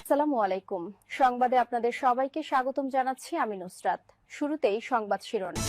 আসসালামু আলাইকুম। সংবাদে আপনাদের সবাইকে স্বাগতম জানাচ্ছি আমি নুসরাত। শুরুতেই সংবাদ শিরোনাম।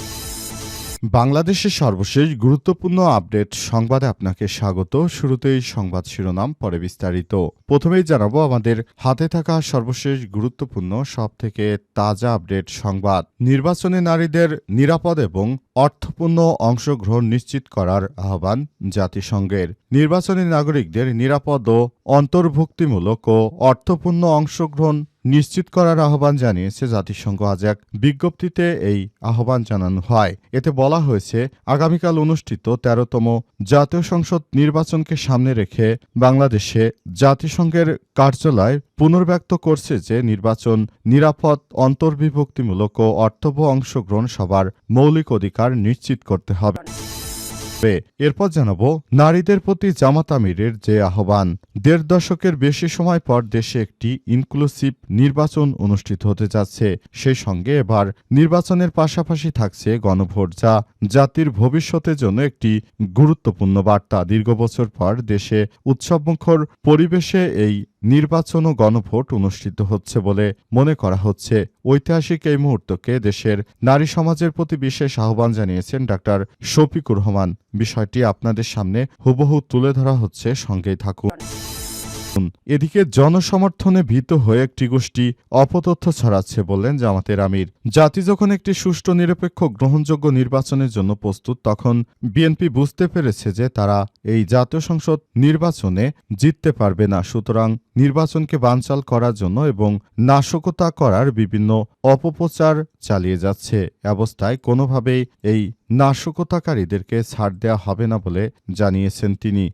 বাংলাদেশের সর্বশেষ গুরুত্বপূর্ণ আপডেট সংবাদে আপনাকে স্বাগত। শুরুতেই সংবাদ শিরোনাম, পরে বিস্তারিত। প্রথমেই জানাবো আমাদের হাতে থাকা সর্বশেষ গুরুত্বপূর্ণ সবথেকে তাজা আপডেট সংবাদ। নির্বাচনে নারীদের নিরাপদ এবং অর্থপূর্ণ অংশগ্রহণ নিশ্চিত করার আহ্বান জাতিসংঘের। নির্বাচনে নাগরিকদের নিরাপদ ও অন্তর্ভুক্তিমূলক ও অর্থপূর্ণ অংশগ্রহণ নিশ্চিত করার আহ্বান জানিয়েছে জাতিসংঘ। আজ এক বিজ্ঞপ্তিতে এই আহ্বান জানানো হয়। এতে বলা হয়েছে, আগামীকাল অনুষ্ঠিত ১৩তম জাতীয় সংসদ নির্বাচনকে সামনে রেখে বাংলাদেশে জাতিসংঘের কার্যালয় পুনর্ব্যক্ত করছে যে নির্বাচন নিরাপদ, অন্তর্বিভক্তিমূলক ও অর্থবহ অংশগ্রহণ সবার মৌলিক অধিকার নিশ্চিত করতে হবে। এরপর জানাবো নারীদের প্রতি জামাত আমিরের যে আহ্বান। ১.৫ দশকের বেশি সময় পর দেশে একটি ইনক্লুসিভ নির্বাচন অনুষ্ঠিত হতে যাচ্ছে। সেই সঙ্গে এবার নির্বাচনের পাশাপাশি থাকছে গণভোট, যা জাতির ভবিষ্যতের জন্য একটি গুরুত্বপূর্ণ বার্তা। দীর্ঘ বছর পর দেশে উৎসবমুখর পরিবেশে এই নির্বাচন ও গণভোট অনুষ্ঠিত হচ্ছে বলে মনে করা হচ্ছে। ঐতিহাসিক এই মুহূর্তকে দেশের নারী সমাজের প্রতি বিশেষ আহ্বান জানিয়েছেন ডাক্তার শফিকুর রহমান। বিষয়টি আপনাদের সামনে হুবহু তুলে ধরা হচ্ছে, সঙ্গেই থাকুন। এদিকে জনসমর্থনে ভীত হয়ে একটি গোষ্ঠী অপতথ্য ছড়াচ্ছে, বললেন জামাতের আমির। জাতি যখন একটি সুষ্ঠু, নিরপেক্ষ, গ্রহণযোগ্য নির্বাচনের জন্য প্রস্তুত, তখন বিএনপি বুঝতে পেরেছে যে তারা এই জাতীয় সংসদ নির্বাচনে জিততে পারবে না। সুতরাং নির্বাচনকে বানচাল করার জন্য এবং নাশকতা করার বিভিন্ন অপপ্রচার চালিয়ে যাচ্ছে। অবস্থায় কোনোভাবেই এই নাশকতাকারীদেরকে ছাড় দেওয়া হবে না বলে জানিয়েছেন তিনি।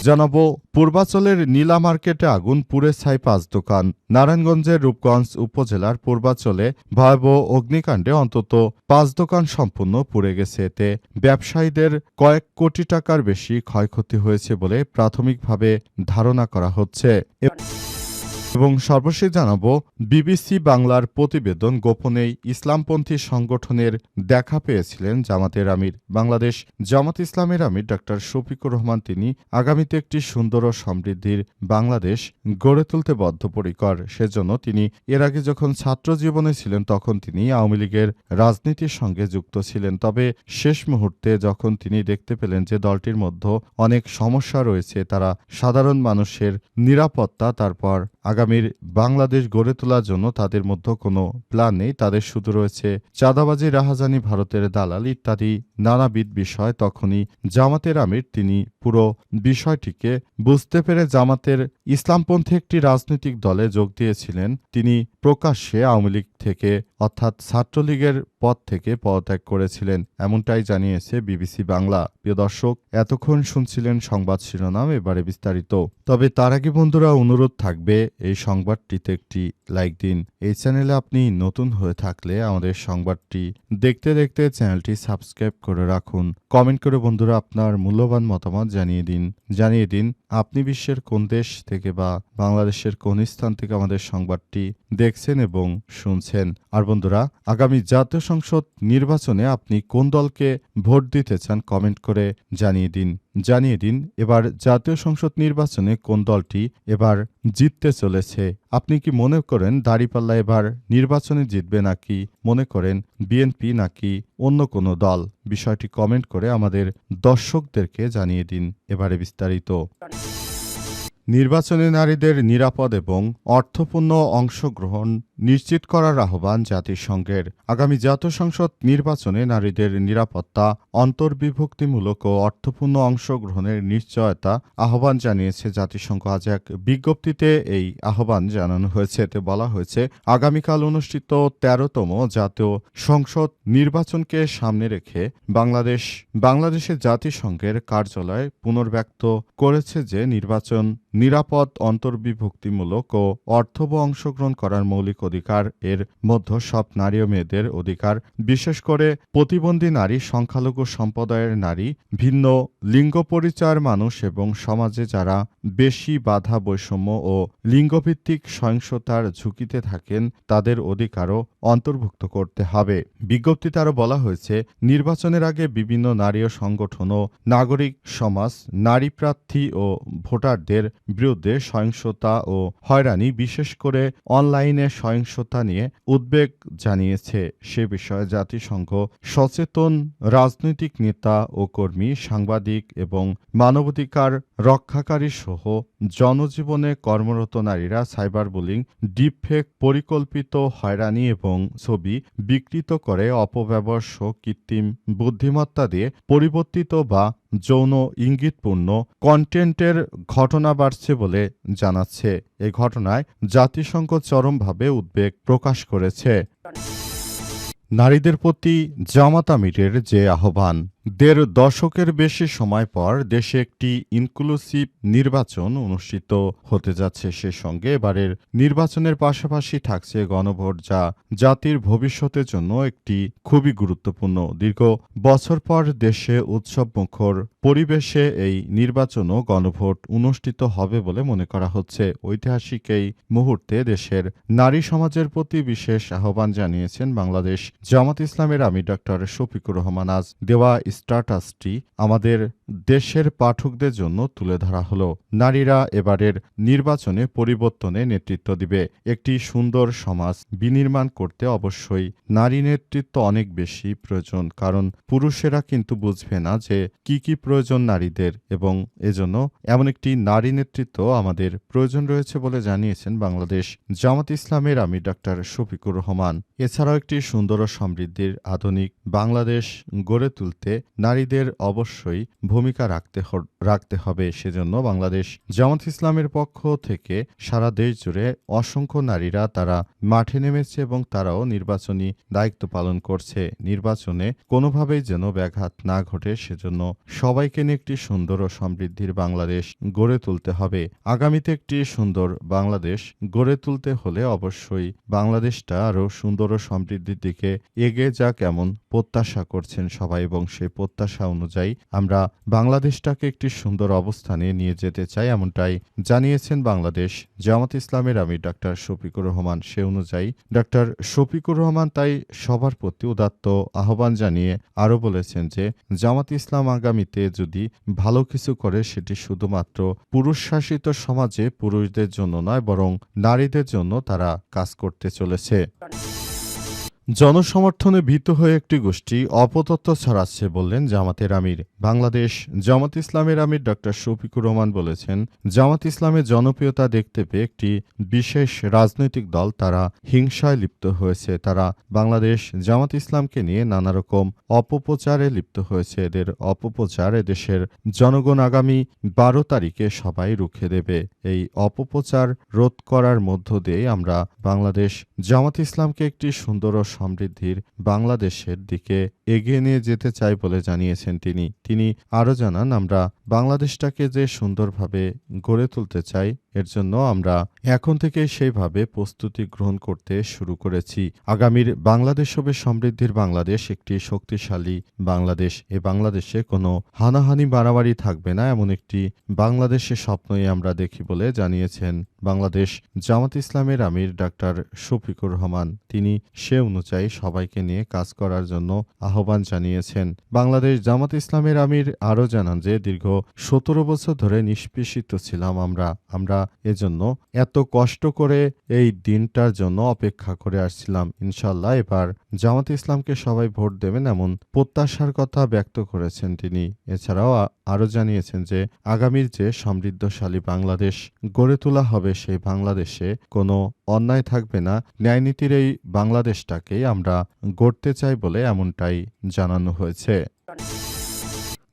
জানাবো পূর্বাচলের নীলা মার্কেটে আগুন, পুড়ে ছাই ৫ দোকান। নারায়ণগঞ্জের রূপগঞ্জ উপজেলার পূর্বাচলে ভয়াবহ অগ্নিকাণ্ডে অন্তত ৫ দোকান সম্পূর্ণ পুড়ে গেছে। এতে ব্যবসায়ীদের কয়েক কোটি টাকার বেশি ক্ষয়ক্ষতি হয়েছে বলে প্রাথমিকভাবে ধারণা করা হচ্ছে। এবং সর্বশেষ জানাবো বিবিসি বাংলার প্রতিবেদন, গোপনেই ইসলামপন্থী সংগঠনের দেখা পেয়েছিলেন জামাতের আমির। বাংলাদেশ জামাত ইসলামের আমির ডাক্তার শফিকুর রহমান তিনি আগামীতে একটি সুন্দর ও সমৃদ্ধির বাংলাদেশ গড়ে তুলতে বদ্ধপরিকর। সেজন্য তিনি এর আগে যখন ছাত্র জীবনে ছিলেন তখন তিনি আওয়ামী লীগের রাজনীতির সঙ্গে যুক্ত ছিলেন। তবে শেষ মুহূর্তে যখন তিনি দেখতে পেলেন যে দলটির মধ্যে অনেক সমস্যা রয়েছে, তারা সাধারণ মানুষের নিরাপত্তা, তারপর আগামীর বাংলাদেশ গড়ে তোলার জন্য তাদের মধ্যে কোনো প্ল্যান নেই, তাদের শুধু রয়েছে চাঁদাবাজি, রাহাজানি, ভারতের দালাল ইত্যাদি নানাবিধ বিষয়, তখনই জামাতের আমির তিনি পুরো বিষয়টিকে বুঝতে পেরে জামাতের ইসলামপন্থী একটি রাজনৈতিক দলে যোগ দিয়েছিলেন। তিনি প্রকাশ্যে আওয়ামী লীগ থেকে অর্থাৎ ছাত্রলীগের পদ থেকে পদত্যাগ করেছিলেন, এমনটাই জানিয়েছে বিবিসি বাংলা। প্রিয় দর্শক, এতক্ষণ শুনছিলেন সংবাদ শিরোনাম, এবারে বিস্তারিত। তবে তার আগে বন্ধুরা, অনুরোধ থাকবে এই সংবাদটিতে একটি লাইক দিন। এই চ্যানেলে আপনি নতুন হয়ে থাকলে আমাদের সংবাদটি দেখতে দেখতে চ্যানেলটি সাবস্ক্রাইব করে রাখুন। কমেন্ট করে বন্ধুরা আপনার মূল্যবান মতামত জানিয়ে দিন আপনি বিশ্বের কোন দেশ থেকে বা বাংলাদেশের কোন স্থান থেকে আমাদের সংবাদটি দেখছেন এবং শুনছেন। আর বন্ধুরা, আগামী জাতীয় সংসদ নির্বাচনে আপনি কোন দলকে ভোট দিতে চান কমেন্ট করে জানিয়ে দিন এবার জাতীয় সংসদ নির্বাচনে কোন দলটি এবার জিততে চলেছে। আপনি কি মনে করেন দাঁড়িপাল্লা এবার নির্বাচনে জিতবে, নাকি মনে করেন বিএনপি নাকি অন্য কোনো দল? বিষয়টি কমেন্ট করে আমাদের দর্শকদেরকে জানিয়ে দিন। এবারে বিস্তারিত। নির্বাচনে নারীদের নিরাপদ এবং অর্থপূর্ণ অংশগ্রহণ নিশ্চিত করার আহ্বান জাতিসংঘের। আগামী জাতীয় সংসদ নির্বাচনে নারীদের নিরাপত্তা, অন্তর্বিভক্তিমূলক ও অর্থপূর্ণ অংশগ্রহণের নিশ্চয়তা আহ্বান জানিয়েছে জাতিসংঘ। আজ এক বিজ্ঞপ্তিতে এই আহ্বান জানানো হয়েছে। এতে বলা হয়েছে, আগামীকাল অনুষ্ঠিত ১৩তম জাতীয় সংসদ নির্বাচনকে সামনে রেখে বাংলাদেশের জাতিসংঘের কার্যালয় পুনর্ব্যক্ত করেছে যে নির্বাচন নিরাপদ, অন্তর্বিভক্তিমূলক ও অর্থবহ অংশগ্রহণ করার মৌলিক অধিকার এর মধ্যে সব নারী ও মেয়েদের অধিকার, বিশেষ করে প্রতিবন্ধী নারী, সংখ্যালঘু সম্প্রদায়ের নারী, ভিন্ন লিঙ্গ পরিচয়ের মানুষ এবং সমাজে যারা বেশি বাধা, বৈষম্য ও লিঙ্গভিত্তিক সহিংসতার ঝুঁকিতে থাকেন তাদের অধিকারও অন্তর্ভুক্ত করতে হবে। বিজ্ঞপ্তিতে আরও বলা হয়েছে, নির্বাচনের আগে বিভিন্ন নারী ও সংগঠন ও নাগরিক সমাজ নারী প্রার্থী ও ভোটারদের বিরুদ্ধে সহিংসতা ও হয়রানি, বিশেষ করে অনলাইনে সহিংসতা নিয়ে উদ্বেগ জানিয়েছে। সে বিষয়ে জাতিসংঘ সচেতন রাজনৈতিক নেতা ও কর্মী, সাংবাদিক এবং মানবাধিকার রক্ষাকারী সহ জনজীবনে কর্মরত নারীরা সাইবার বুলিং, ডিপফেক, পরিকল্পিত হয়রানি এবং ছবি বিকৃত করে অপব্যবহার সহ কৃত্রিম বুদ্ধিমত্তা দিয়ে পরিবর্তিত বা যৌন ইঙ্গিতপূর্ণ কন্টেন্টের ঘটনা বাড়ছে বলে জানাচ্ছে। এই ঘটনায় জাতিসংঘ চরমভাবে উদ্বেগ প্রকাশ করেছে। নারীদের প্রতি জামাত আমিরের যে আহ্বান। ১.৫ দশকের বেশি সময় পর দেশে একটি ইনক্লুসিভ নির্বাচন অনুষ্ঠিত হতে যাচ্ছে। সে সঙ্গে এবারের নির্বাচনের পাশাপাশি থাকছে গণভোট, যা জাতির ভবিষ্যতের জন্য একটি খুবই গুরুত্বপূর্ণ। দীর্ঘ বছর পর দেশে উৎসবমুখর পরিবেশে এই নির্বাচন ও গণভোট অনুষ্ঠিত হবে বলে মনে করা হচ্ছে। ঐতিহাসিক এই মুহূর্তে দেশের নারী সমাজের প্রতি বিশেষ আহ্বান জানিয়েছেন বাংলাদেশ জামাত ইসলামের আমির ডক্টর শফিকুর রহমান। আজ দেওয়া স্ট্যাটাসটি আমাদের দেশের পাঠকদের জন্য তুলে ধরা হলো। নারীরা এবারের নির্বাচনে পরিবর্তনে নেতৃত্ব দিবে। একটি সুন্দর সমাজ বিনির্মাণ করতে অবশ্যই নারী নেতৃত্ব অনেক বেশি প্রয়োজন, কারণ পুরুষেরা কিন্তু বুঝবে না যে কি প্রয়োজন নারীদের, এবং এজন্য এমন একটি নারী নেতৃত্ব আমাদের প্রয়োজন রয়েছে বলে জানিয়েছেন বাংলাদেশ জামাত ইসলামের আমির ডক্টর শফিকুর রহমান। এছাড়াও একটি সুন্দর ও সমৃদ্ধির আধুনিক বাংলাদেশ গড়ে তুলতে নারীদের অবশ্যই ভূমিকা রাখতে হবে। সেজন্য বাংলাদেশ জামাত ইসলামের পক্ষ থেকে সারা দেশ জুড়ে অসংখ্য নারীরা তারা মাঠে নেমেছে এবং তারাও নির্বাচনী দায়িত্ব পালন করছে। নির্বাচনে কোনোভাবেই যেন ব্যাঘাত না ঘটে, সেজন্য সবাইকে নিয়ে একটি সুন্দর ও সমৃদ্ধির বাংলাদেশ গড়ে তুলতে হবে। আগামীতে একটি সুন্দর বাংলাদেশ গড়ে তুলতে হলে অবশ্যই বাংলাদেশটা আরও সুন্দর ও সমৃদ্ধির দিকে এগিয়ে যাক এমন প্রত্যাশা করছেন সবাই, এবং সেই প্রত্যাশা অনুযায়ী আমরা বাংলাদেশটাকে একটি সুন্দর অবস্থানে নিয়ে যেতে চাই, এমনটাই জানিয়েছেন বাংলাদেশ জামাত ইসলামের আমির ডক্টর শফিকুর রহমান। সে অনুযায়ী ডক্টর শফিকুর রহমান তাই সবার প্রতি উদাত্ত আহ্বান জানিয়ে আরও বলেছেন যে জামাত ইসলাম আগামীতে যদি ভালো কিছু করে সেটি শুধুমাত্র পুরুষ শাসিত সমাজে পুরুষদের জন্য নয়, বরং নারীদের জন্য তারা কাজ করতে চলেছে। জনসমর্থনে ভীত হয়ে একটি গোষ্ঠী অপতথ্য ছড়াচ্ছে বললেন জামাতের আমির। বাংলাদেশ জামাত ইসলামের আমির ডক্টর শফিকুর রহমান বলেছেন, জামাত ইসলামের জনপ্রিয়তা দেখতে পেয়ে একটি বিশেষ রাজনৈতিক দল তারা হিংসায় লিপ্ত হয়েছে। তারা বাংলাদেশ জামাত ইসলামকে নিয়ে নানা রকম অপপ্রচারে লিপ্ত হয়েছে। এদের অপপ্রচার এদেশের জনগণ আগামী ১২ তারিখে সবাই রুখে দেবে। এই অপপ্রচার রোধ করার মধ্য দিয়ে আমরা বাংলাদেশ জামাত ইসলামকে একটি সুন্দর ও সমৃদ্ধির বাংলাদেশের দিকে এগিয়ে নিয়ে যেতে চাই বলে জানিয়েছেন তিনি আরও জানান, আমরা বাংলাদেশটাকে যে সুন্দরভাবে গড়ে তুলতে চাই, এর জন্য আমরা এখন থেকে সেইভাবে প্রস্তুতি গ্রহণ করতে শুরু করেছি। আগামীর বাংলাদেশ হবে সমৃদ্ধির বাংলাদেশ, একটি শক্তিশালী বাংলাদেশ। এ বাংলাদেশে কোনো হানাহানি বাড়াবাড়ি থাকবে না, এমন একটি বাংলাদেশের স্বপ্নই আমরা দেখি বলে জানিয়েছেন বাংলাদেশ জামাত ইসলামের আমির ডাক্তার শফিকুর রহমান। তিনি সে অনুযায়ী সবাইকে নিয়ে কাজ করার জন্য আহ্বান জানিয়েছেন। বাংলাদেশ জামাত ইসলামের আমির আরও জানান যে দীর্ঘ ১৭ বছর ধরে নিষ্পেষিত ছিলাম আমরা এজন্য এত কষ্ট করে এই দিনটার জন্য অপেক্ষা করে আসছিলাম। ইনশাল্লাহ এবার জামাত ইসলামকে সবাই ভোট দেবেন, এমন প্রত্যাশার কথা ব্যক্ত করেছেন তিনি। এছাড়াও আরও জানিয়েছেন যে আগামীর যে সমৃদ্ধশালী বাংলাদেশ গড়ে তোলা হবে, সেই বাংলাদেশে কোনো অন্যায় থাকবে না। ন্যায়নীতির এই বাংলাদেশটাকেই আমরা গড়তে চাই বলে এমনটাই জানানো হয়েছে।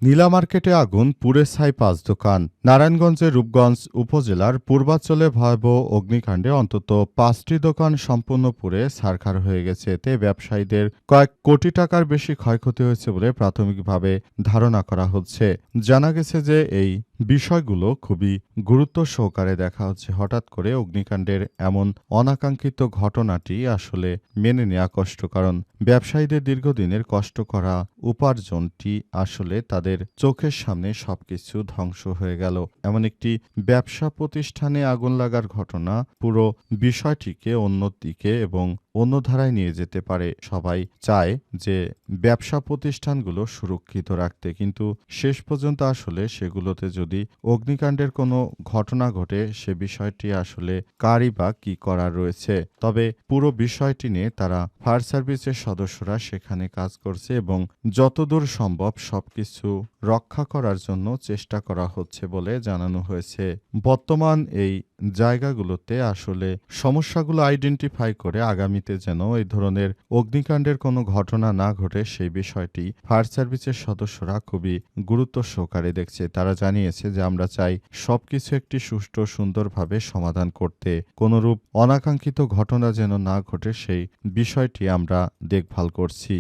নীলা মার্কেটে আগুন, পুড়ে ছাই ৫ দোকান। নারায়ণগঞ্জের রূপগঞ্জ উপজেলার পূর্বাঞ্চলে ভয়াবহ অগ্নিকাণ্ডে অন্তত ৫টি দোকান সম্পূর্ণ পুড়ে ছারখার হয়ে গেছে। এতে ব্যবসায়ীদের কয়েক কোটি টাকার বেশি ক্ষয়ক্ষতি হয়েছে বলে প্রাথমিকভাবে ধারণা করা হচ্ছে। জানা গেছে যে এই বিষয়গুলো খুবই গুরুত্ব সহকারে দেখা হচ্ছে। হঠাৎ করে অগ্নিকাণ্ডের এমন অনাকাঙ্ক্ষিত ঘটনাটি আসলে মেনে নেওয়া কষ্ট, কারণ ব্যবসায়ীদের দীর্ঘদিনের কষ্ট করা উপার্জনটি আসলে তাদের চোখের সামনে সবকিছু ধ্বংস হয়ে গেল। এমন একটি ব্যবসা প্রতিষ্ঠানে আগুন লাগার ঘটনা পুরো বিষয়টিকে অন্যদিকে এবং অন্য ধারায় নিয়ে যেতে পারে। সবাই চায় যে ব্যবসা প্রতিষ্ঠানগুলো সুরক্ষিত রাখতে, কিন্তু শেষ পর্যন্ত আসলে সেগুলোতে যদি অগ্নিকাণ্ডের কোনো ঘটনা ঘটে, সে বিষয়টি আসলে কারই বা কি করার রয়েছে। তবে পুরো বিষয়টি নিয়ে তারা ফায়ার সার্ভিসের সদস্যরা সেখানে কাজ করছে এবং যতদূর সম্ভব সবকিছু রক্ষা করার জন্য চেষ্টা করা হচ্ছে বলে জানানো হয়েছে। বর্তমান এই জায়গাগুলোতে আসলে সমস্যাগুলো আইডেন্টিফাই করে আগামীতে যেন এই ধরনের অগ্নিকাণ্ডের কোনো ঘটনা না ঘটে, সেই বিষয়টি ফায়ার সার্ভিসের সদস্যরা খুবই গুরুত্ব সহকারে দেখছে। তারা জানিয়েছে যে আমরা চাই সবকিছু একটি সুষ্ঠু সুন্দরভাবে সমাধান করতে, কোনরূপ অনাকাঙ্ক্ষিত ঘটনা যেন না ঘটে সেই বিষয়টি আমরা দেখভাল করছি।